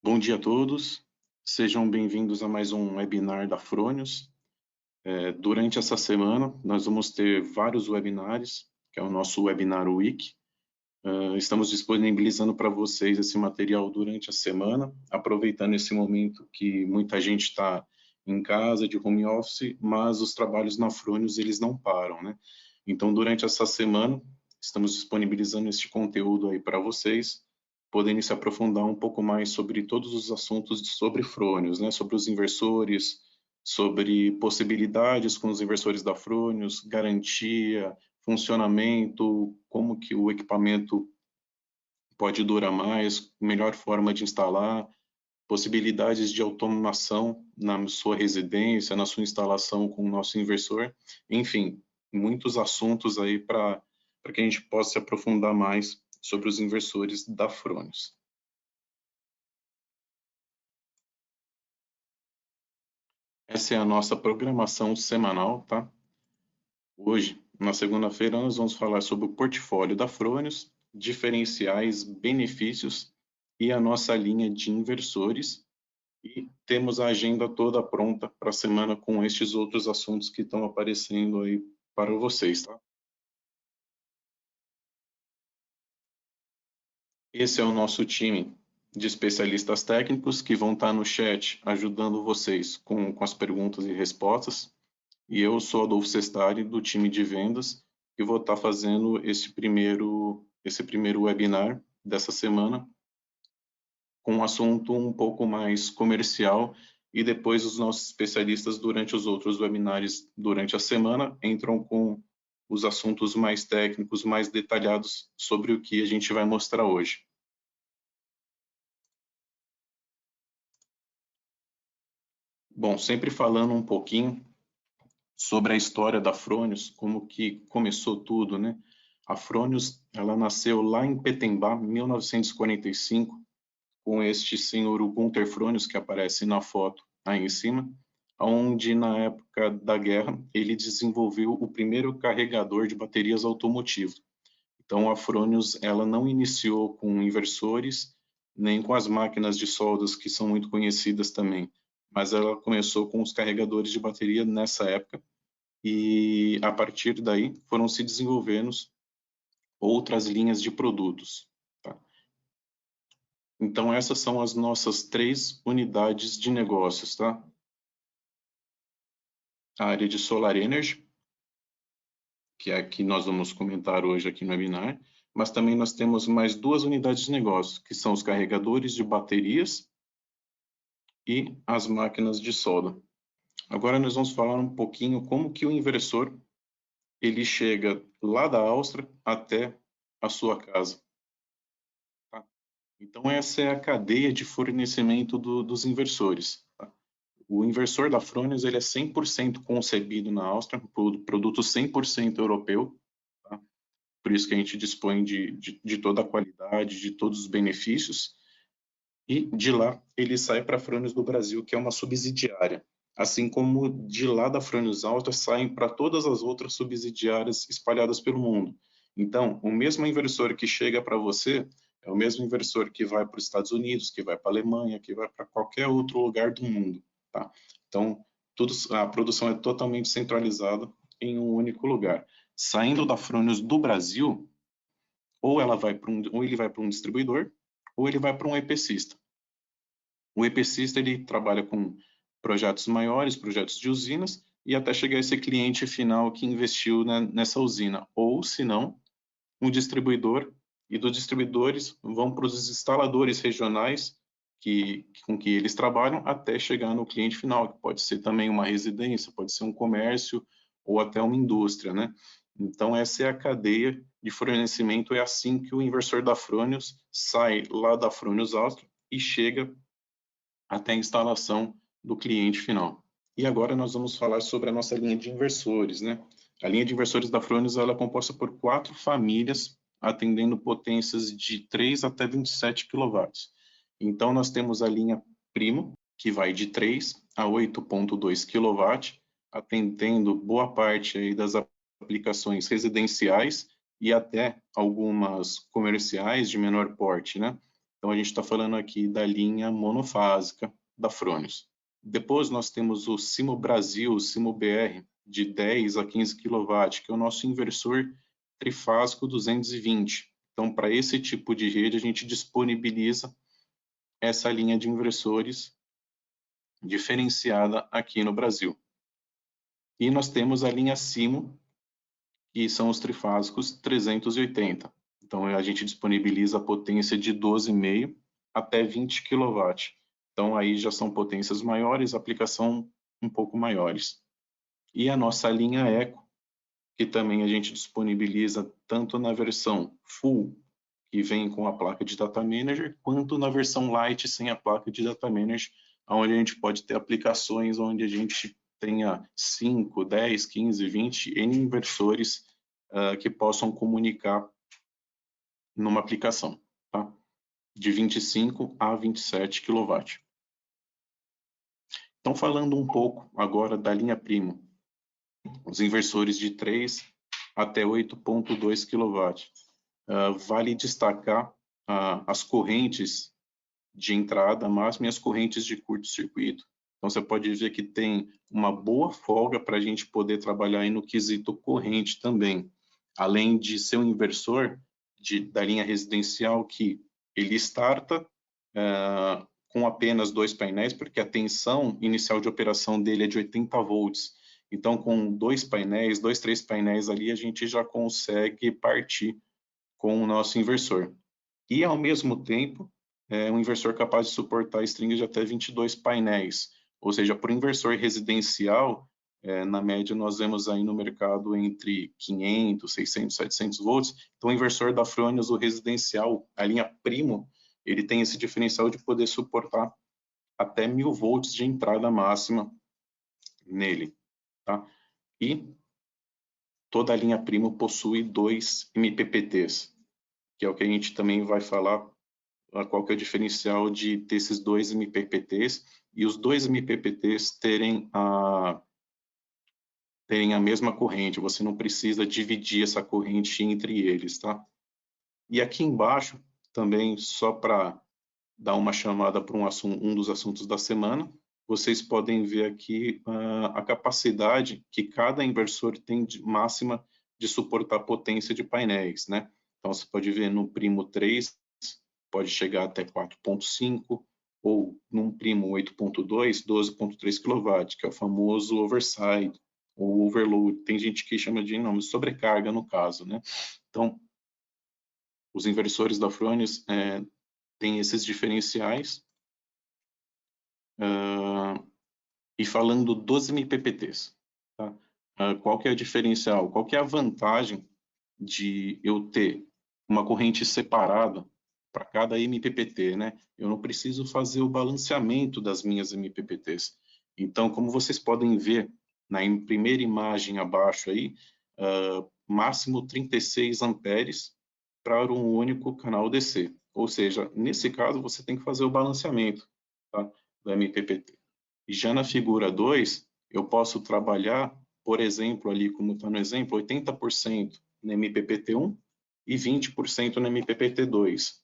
Bom dia a todos, sejam bem-vindos a mais um webinar da Fronius. Durante essa semana, nós vamos ter vários webinars, que é o nosso Webinar Week. Estamos disponibilizando para vocês esse material durante a semana, aproveitando esse momento que muita gente está em casa, de home office, mas os trabalhos na Fronius, eles não param, né? Então, durante essa semana, estamos disponibilizando este conteúdo aí para vocês, podendo se aprofundar um pouco mais sobre todos os assuntos sobre Fronius, né? Sobre os inversores, sobre possibilidades com os inversores da Fronius, garantia, funcionamento, como que o equipamento pode durar mais, melhor forma de instalar, possibilidades de automação na sua residência, na sua instalação com o nosso inversor, enfim, muitos assuntos aí para que a gente possa se aprofundar mais sobre os inversores da Fronius. Essa é a nossa programação semanal, tá? Hoje, na segunda-feira, nós vamos falar sobre o portfólio da Fronius, diferenciais, benefícios e a nossa linha de inversores. E temos a agenda toda pronta para a semana com estes outros assuntos que estão aparecendo aí para vocês, tá? Esse é o nosso time de especialistas técnicos que vão estar no chat ajudando vocês com as perguntas e respostas. E eu sou Adolfo Sestari, do time de vendas, e vou estar fazendo esse primeiro webinar dessa semana, com um assunto um pouco mais comercial, e depois os nossos especialistas, durante os outros webinars, durante a semana, entram com os assuntos mais técnicos, mais detalhados sobre o que a gente vai mostrar hoje. Bom, sempre falando um pouquinho sobre a história da Fronius, como que começou tudo, né? A Fronius, ela nasceu lá em Petembá, 1945, com este senhor Gunther Fronius, que aparece na foto aí em cima, onde na época da guerra ele desenvolveu o primeiro carregador de baterias automotivo. Então a Fronius, ela não iniciou com inversores, nem com as máquinas de soldas, que são muito conhecidas também, mas ela começou com os carregadores de bateria nessa época, e a partir daí foram se desenvolvendo outras linhas de produtos. Tá? Então essas são as nossas 3 unidades de negócios, tá? A área de Solar Energy, que é a que nós vamos comentar hoje aqui no webinar, mas também nós temos mais 2 unidades de negócio, que são os carregadores de baterias e as máquinas de solda. Agora nós vamos falar um pouquinho como que o inversor ele chega lá da Áustria até a sua casa. Tá? Então essa é a cadeia de fornecimento dos inversores. Tá? O inversor da Fronius ele é 100% concebido na Áustria, produto 100% europeu. Tá? Por isso que a gente dispõe de toda a qualidade, de todos os benefícios. E de lá ele sai para a Fronius do Brasil, que é uma subsidiária. Assim como de lá da Fronius Áustria saem para todas as outras subsidiárias espalhadas pelo mundo. Então, o mesmo inversor que chega para você é o mesmo inversor que vai para os Estados Unidos, que vai para a Alemanha, que vai para qualquer outro lugar do mundo. Tá? Então, a produção é totalmente centralizada em um único lugar. Saindo da Fronius do Brasil, ou ele vai para um distribuidor, ou ele vai para um EPCista. O EPCista ele trabalha com projetos maiores, projetos de usinas, e até chegar esse cliente final que investiu nessa usina. Ou, se não, um distribuidor, e dos distribuidores vão para os instaladores regionais com que eles trabalham até chegar no cliente final, que pode ser também uma residência, pode ser um comércio ou até uma indústria, né? Então essa é a cadeia de fornecimento, é assim que o inversor da Fronius sai lá da Fronius Áustria e chega até a instalação do cliente final. E agora nós vamos falar sobre a nossa linha de inversores, né? A linha de inversores da Fronius ela é composta por 4 famílias, atendendo potências de 3 até 27 kW. Então nós temos a linha Primo, que vai de 3 a 8.2 kW, atendendo boa parte aí das aplicações residenciais e até algumas comerciais de menor porte, né? Então, a gente está falando aqui da linha monofásica da Fronius. Depois, nós temos o Simo Brasil, o Simo BR, de 10 a 15 kW, que é o nosso inversor trifásico 220. Então, para esse tipo de rede, a gente disponibiliza essa linha de inversores diferenciada aqui no Brasil. E nós temos a linha Simo, que são os trifásicos 380. Então, a gente disponibiliza a potência de 12,5 até 20 kW. Então, aí já são potências maiores, aplicação um pouco maiores. E a nossa linha Eco, que também a gente disponibiliza tanto na versão Full, que vem com a placa de Data Manager, quanto na versão Lite sem a placa de Data Manager, onde a gente pode ter aplicações onde a gente tenha 5, 10, 15, 20 N inversores que possam comunicar numa aplicação, tá? De 25 a 27 kW. Então, falando um pouco agora da linha Primo, os inversores de 3 até 8,2 kW. Vale destacar as correntes de entrada máxima e as correntes de curto-circuito. Então, você pode ver que tem uma boa folga para a gente poder trabalhar aí no quesito corrente também. Além de ser um inversor da linha residencial que ele starta com apenas 2 painéis, porque a tensão inicial de operação dele é de 80 volts. Então, com 2 painéis, 2, 3 painéis ali, a gente já consegue partir com o nosso inversor. E, ao mesmo tempo, é um inversor capaz de suportar string de até 22 painéis. Ou seja, para o inversor residencial, na média, nós vemos aí no mercado entre 500, 600, 700 volts. Então, o inversor da Fronius, o residencial, a linha Primo, ele tem esse diferencial de poder suportar até 1000 volts de entrada máxima nele. Tá? E toda a linha Primo possui 2 MPPTs, que é o que a gente também vai falar, qual que é o diferencial de ter esses 2 MPPTs, e os 2 MPPTs terem a mesma corrente, você não precisa dividir essa corrente entre eles, tá? E aqui embaixo, também, só para dar uma chamada para um dos assuntos da semana, vocês podem ver aqui a capacidade que cada inversor tem máxima de suportar potência de painéis, né? Então, você pode ver no Primo 3, pode chegar até 4,5, ou num Primo 8,2, 12,3 kW, que é o famoso overside, ou overload. Tem gente que chama de sobrecarga, no caso, né? Então, os inversores da Fronius têm esses diferenciais. E falando dos MPPTs, tá? Qual que é o diferencial? Qual que é a vantagem de eu ter uma corrente separada para cada MPPT, né? Eu não preciso fazer o balanceamento das minhas MPPTs. Então, como vocês podem ver na primeira imagem abaixo aí, máximo 36 amperes para um único canal DC. Ou seja, nesse caso, você tem que fazer o balanceamento, tá, do MPPT. E já na figura 2, eu posso trabalhar, por exemplo, ali como está no exemplo, 80% no MPPT1 e 20% no MPPT2.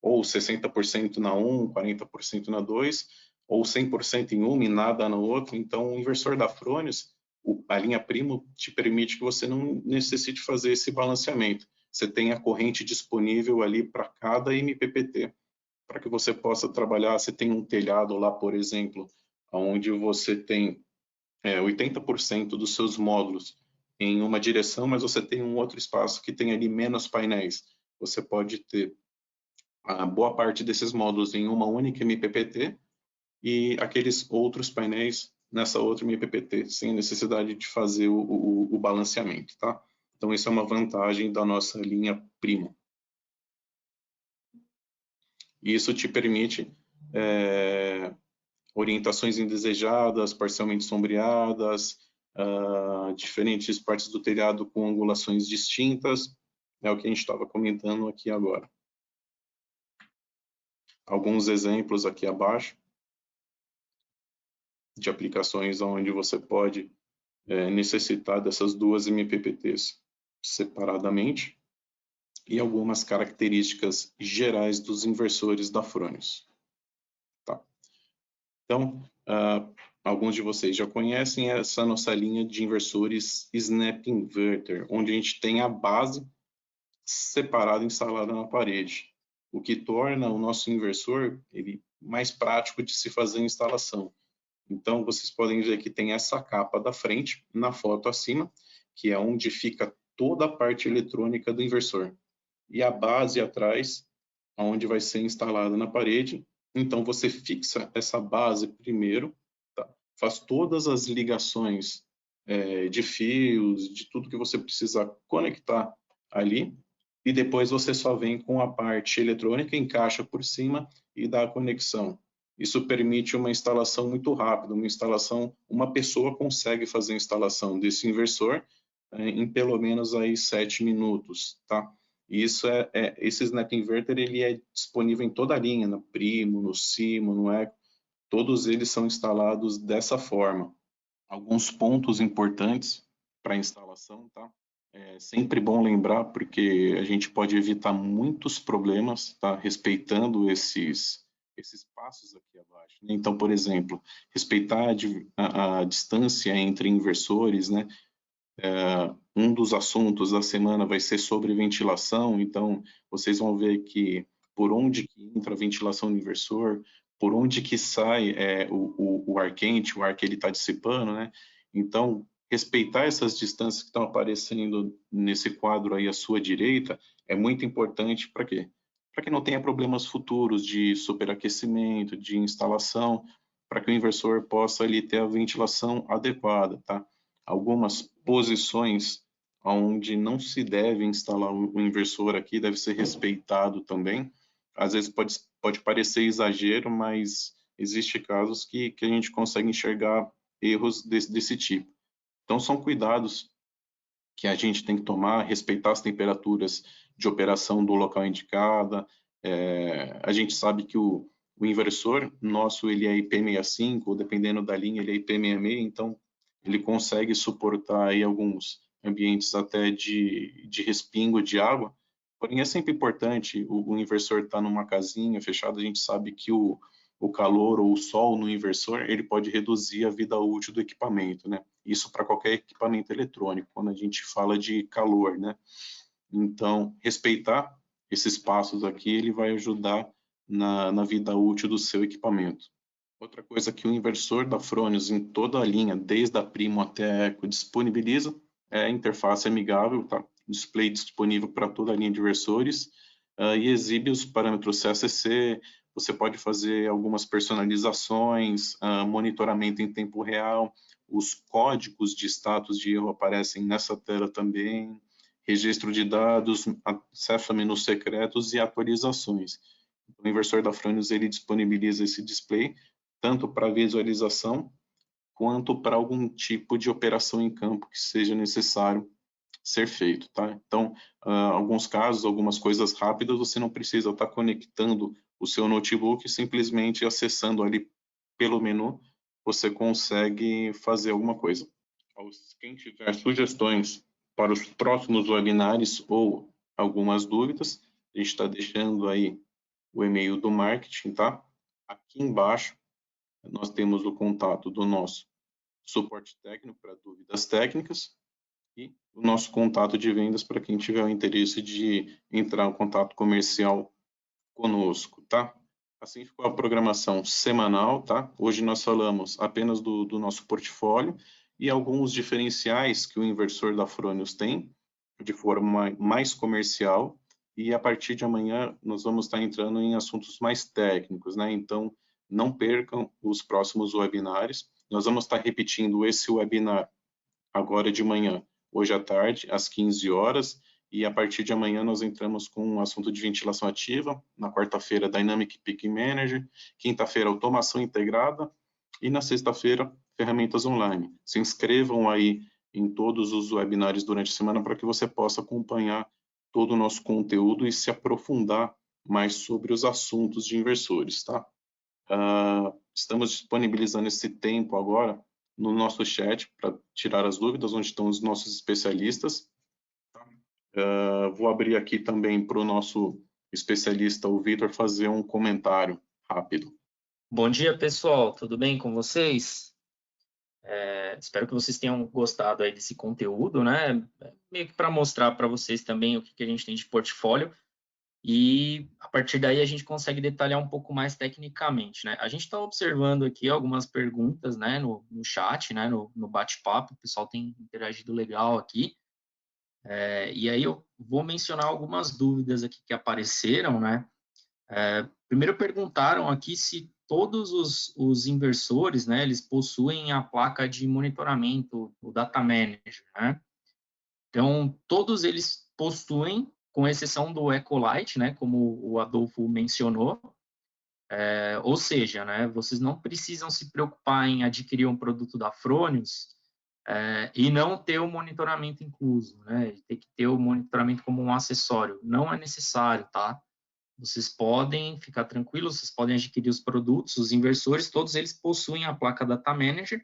Ou 60% na 1, 40% na 2, ou 100% em uma e nada na outra. Então, o inversor da Fronius, a linha Primo, te permite que você não necessite fazer esse balanceamento. Você tem a corrente disponível ali para cada MPPT, para que você possa trabalhar. Você tem um telhado lá, por exemplo, onde você tem 80% dos seus módulos em uma direção, mas você tem um outro espaço que tem ali menos painéis. Você pode ter a boa parte desses módulos em uma única MPPT e aqueles outros painéis nessa outra MPPT, sem necessidade de fazer o balanceamento, tá? Então, isso é uma vantagem da nossa linha Primo. E isso te permite orientações indesejadas, parcialmente sombreadas, diferentes partes do telhado com angulações distintas, é o que a gente estava comentando aqui agora. Alguns exemplos aqui abaixo de aplicações onde você pode necessitar dessas duas MPPTs separadamente. e algumas características gerais dos inversores da Fronius. Tá? Então, alguns de vocês já conhecem essa nossa linha de inversores Snap Inverter, onde a gente tem a base separada instalada na parede, o que torna o nosso inversor ele mais prático de se fazer a instalação. Então, vocês podem ver que tem essa capa da frente, na foto acima, que é onde fica toda a parte eletrônica do inversor. E a base atrás, onde vai ser instalada na parede. Então, você fixa essa base primeiro, tá? Faz todas as ligações de fios, de tudo que você precisa conectar ali, e depois você só vem com a parte eletrônica, encaixa por cima e dá a conexão. Isso permite uma instalação muito rápida, uma pessoa consegue fazer a instalação desse inversor em pelo menos aí 7 minutos, tá? E esse Snap Inverter ele é disponível em toda a linha, no Primo, no Simo, no Eco, todos eles são instalados dessa forma. Alguns pontos importantes para a instalação, tá? É sempre bom lembrar, porque a gente pode evitar muitos problemas, tá? Respeitando esses passos aqui abaixo. Então, por exemplo, respeitar a distância entre inversores, né? Um dos assuntos da semana vai ser sobre ventilação, então vocês vão ver que por onde que entra a ventilação do inversor, por onde que sai o ar quente, o ar que ele está dissipando, né? Então, respeitar essas distâncias que estão aparecendo nesse quadro aí à sua direita é muito importante para quê? Para que não tenha problemas futuros de superaquecimento, de instalação, para que o inversor possa ali ter a ventilação adequada, tá? Algumas posições onde não se deve instalar o inversor aqui deve ser respeitado também. Às vezes pode parecer exagero, mas existe casos que a gente consegue enxergar erros desse tipo. Então, são cuidados que a gente tem que tomar, respeitar as temperaturas de operação do local indicado. A gente sabe que o inversor nosso ele é IP65, dependendo da linha ele é IP66, então ele consegue suportar aí alguns ambientes até de respingo de água, porém é sempre importante o inversor estar numa casinha fechada, a gente sabe que o calor ou o sol no inversor, ele pode reduzir a vida útil do equipamento, né? Isso para qualquer equipamento eletrônico, quando a gente fala de calor, né? Então, respeitar esses passos aqui, ele vai ajudar na vida útil do seu equipamento. Outra coisa que o inversor da Fronius em toda a linha, desde a Primo até a Eco, disponibiliza é a interface amigável, tá? Display disponível para toda a linha de inversores e exibe os parâmetros CSC. Você pode fazer algumas personalizações, monitoramento em tempo real, os códigos de status de erro aparecem nessa tela também, registro de dados, acesso a menus secretos e atualizações. O inversor da Fronius ele disponibiliza esse display tanto para visualização quanto para algum tipo de operação em campo que seja necessário ser feito, tá? Então, alguns casos, algumas coisas rápidas, você não precisa estar conectando o seu notebook, simplesmente acessando ali pelo menu, você consegue fazer alguma coisa. Quem tiver sugestões para os próximos webinars ou algumas dúvidas, a gente está deixando aí o e-mail do marketing, tá? Aqui embaixo, nós temos o contato do nosso suporte técnico para dúvidas técnicas e o nosso contato de vendas para quem tiver o interesse de entrar em contato comercial conosco, tá? Assim ficou a programação semanal, tá? Hoje nós falamos apenas do nosso portfólio e alguns diferenciais que o inversor da Fronius tem de forma mais comercial, e a partir de amanhã nós vamos estar entrando em assuntos mais técnicos, né? Então, não percam os próximos webinars. Nós vamos estar repetindo esse webinar agora de manhã, hoje à tarde, às 15 horas, e a partir de amanhã nós entramos com um assunto de ventilação ativa, na quarta-feira, Dynamic Peak Manager, quinta-feira, automação integrada, e na sexta-feira, ferramentas online. Se inscrevam aí em todos os webinars durante a semana para que você possa acompanhar todo o nosso conteúdo e se aprofundar mais sobre os assuntos de inversores, tá? Estamos disponibilizando esse tempo agora no nosso chat para tirar as dúvidas, onde estão os nossos especialistas. Tá? Vou abrir aqui também para o nosso especialista, o Vitor, fazer um comentário rápido. Bom dia, pessoal. Tudo bem com vocês? Espero que vocês tenham gostado aí desse conteúdo, né? Meio que para mostrar para vocês também o que a gente tem de portfólio e a partir daí a gente consegue detalhar um pouco mais tecnicamente, né? A gente está observando aqui algumas perguntas, né, no chat, né, no bate-papo, o pessoal tem interagido legal aqui. E aí eu vou mencionar algumas dúvidas aqui que apareceram, né? Primeiro perguntaram aqui se todos os inversores, né, eles possuem a placa de monitoramento, o Data Manager, né? Então, todos eles possuem, com exceção do Ecolite, né, como o Adolfo mencionou. Ou seja, né, vocês não precisam se preocupar em adquirir um produto da Fronius e não ter o monitoramento incluso, né? Ter que ter o monitoramento como um acessório. Não é necessário, tá? Vocês podem ficar tranquilos, vocês podem adquirir os produtos, os inversores, todos eles possuem a placa Data Manager.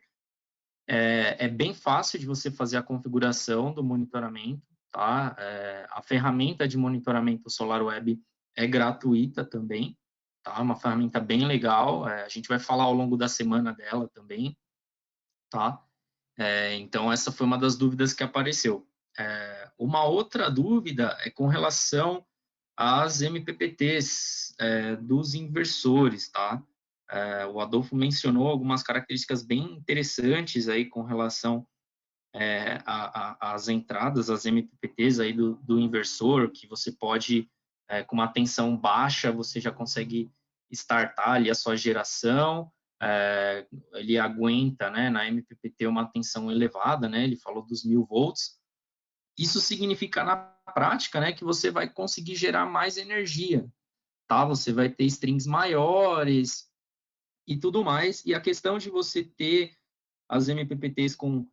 É bem fácil de você fazer a configuração do monitoramento, tá? A ferramenta de monitoramento SolarWeb é gratuita também, tá? Uma ferramenta bem legal, a gente vai falar ao longo da semana dela também, tá? Então, essa foi uma das dúvidas que apareceu. Uma outra dúvida é com relação às MPPTs dos inversores, tá? O Adolfo mencionou algumas características bem interessantes aí com relação às entradas, às MPPTs aí do inversor, que você pode, com uma tensão baixa, você já consegue startar ali a sua geração, ele aguenta, né, na MPPT uma tensão elevada, né, ele falou dos 1000 volts. Isso significa na prática, né, que você vai conseguir gerar mais energia, tá? Você vai ter strings maiores e tudo mais. E a questão de você ter as MPPTs com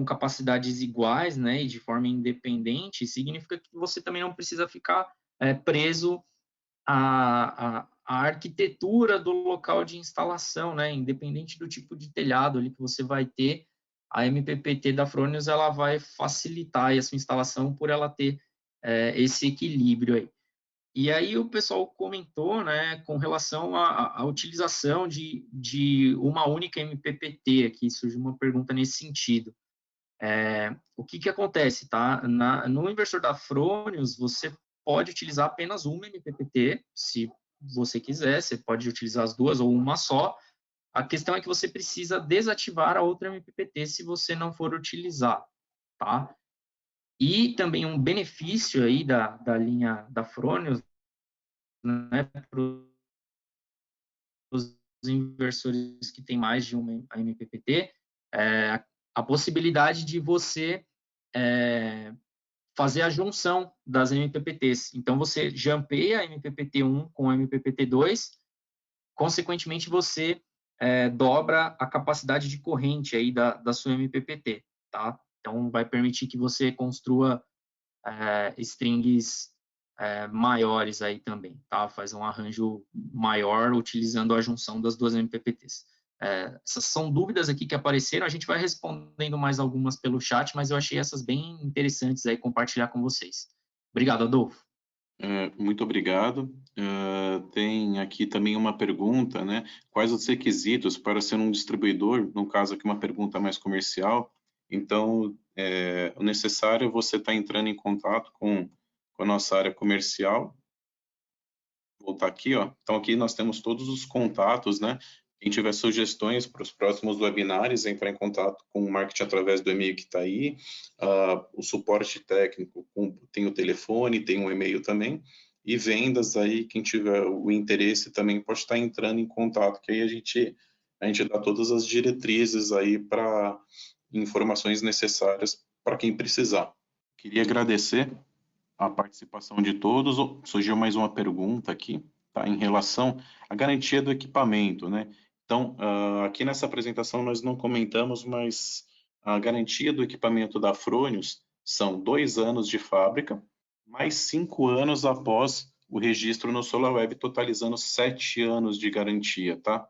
capacidades iguais, né, e de forma independente, significa que você também não precisa ficar preso a arquitetura do local de instalação, né? Independente do tipo de telhado ali que você vai ter, a MPPT da Fronius ela vai facilitar a sua instalação por ela ter esse equilíbrio aí. E aí o pessoal comentou, né, com relação à utilização de uma única MPPT, aqui surgiu uma pergunta nesse sentido. O que acontece, tá? No inversor da Fronius, você pode utilizar apenas uma MPPT, se você quiser, você pode utilizar as duas ou uma só. A questão é que você precisa desativar a outra MPPT se você não for utilizar, tá? E também um benefício aí da linha da Fronius, né, para os inversores que têm mais de uma MPPT, a possibilidade de você fazer a junção das MPPTs. Então, você jampeia a MPPT1 com a MPPT2, consequentemente, você dobra a capacidade de corrente aí da sua MPPT, tá? Então, vai permitir que você construa strings maiores aí também, tá? Faz um arranjo maior utilizando a junção das duas MPPTs. Essas são dúvidas aqui que apareceram, a gente vai respondendo mais algumas pelo chat, mas eu achei essas bem interessantes aí compartilhar com vocês. Obrigado, Adolfo. Muito obrigado. Tem aqui também uma pergunta, né? Quais os requisitos para ser um distribuidor? No caso aqui, uma pergunta mais comercial. Então, o necessário é você estar entrando em contato com a nossa área comercial. Vou voltar aqui, ó. Então, aqui nós temos todos os contatos, né? Quem tiver sugestões para os próximos webinários, entrar em contato com o marketing através do e-mail que está aí. O suporte técnico, tem o telefone, tem um e-mail também. E vendas aí, quem tiver o interesse também pode estar entrando em contato, que aí a gente dá todas as diretrizes aí para informações necessárias para quem precisar. Queria agradecer a participação de todos. Surgiu mais uma pergunta aqui, tá? Em relação à garantia do equipamento, né? Então, aqui nessa apresentação nós não comentamos, mas a garantia do equipamento da Fronius são 2 anos de fábrica, mais 5 anos após o registro no SolarWeb, totalizando 7 anos de garantia, tá?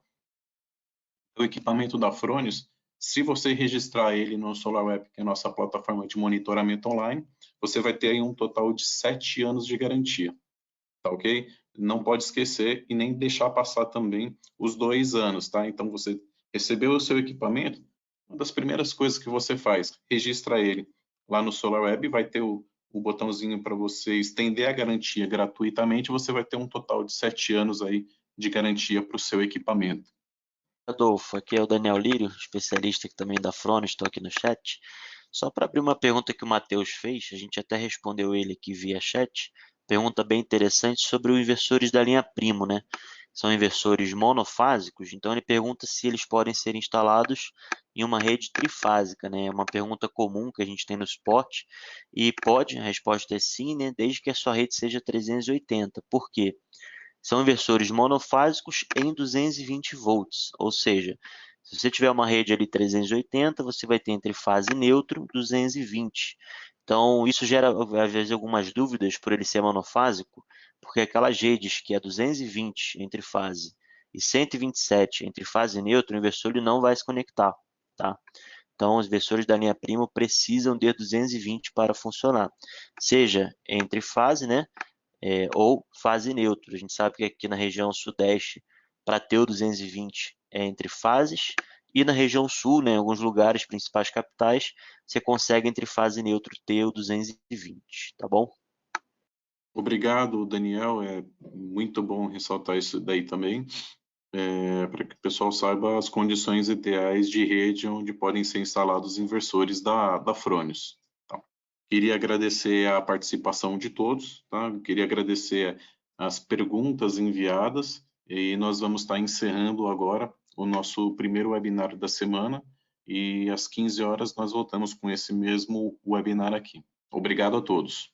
O equipamento da Fronius Se você registrar ele no SolarWeb, que é a nossa plataforma de monitoramento online, você vai ter aí um total de 7 anos de garantia, tá ok? Não pode esquecer e nem deixar passar também os 2 anos, tá? Então, você recebeu o seu equipamento, uma das primeiras coisas que você faz, registra ele lá no SolarWeb, vai ter o botãozinho para você estender a garantia gratuitamente, você vai ter um total de 7 anos aí de garantia para o seu equipamento. Adolfo, aqui é o Daniel Lírio, especialista aqui também da Frônios, estou aqui no chat. Só para abrir uma pergunta que o Matheus fez, a gente até respondeu ele aqui via chat, pergunta bem interessante sobre os inversores da linha Primo, né? São inversores monofásicos, então ele pergunta se eles podem ser instalados em uma rede trifásica, né? É uma pergunta comum que a gente tem no suporte, e pode, a resposta é sim, né? Desde que a sua rede seja 380. Por quê? São inversores monofásicos em 220 volts, ou seja, se você tiver uma rede ali 380, você vai ter entre fase neutro 220. Então, isso gera, às vezes, algumas dúvidas por ele ser monofásico, porque aquelas redes que é 220 entre fase e 127 entre fase neutra, o inversor ele não vai se conectar, tá? Então, os inversores da linha Primo precisam de 220 para funcionar, seja entre fase, né? Ou fase neutra. A gente sabe que aqui na região sudeste, para ter o 220 é entre fases, e na região sul, né, em alguns lugares, principais capitais, você consegue entre fase neutra ter o 220, tá bom? Obrigado, Daniel. É muito bom ressaltar isso daí também, para que o pessoal saiba as condições ideais de rede onde podem ser instalados inversores da Frônios. Tá? Queria agradecer a participação de todos, tá? Queria agradecer as perguntas enviadas e nós vamos estar encerrando agora o nosso primeiro webinar da semana e às 15 horas nós voltamos com esse mesmo webinar aqui. Obrigado a todos.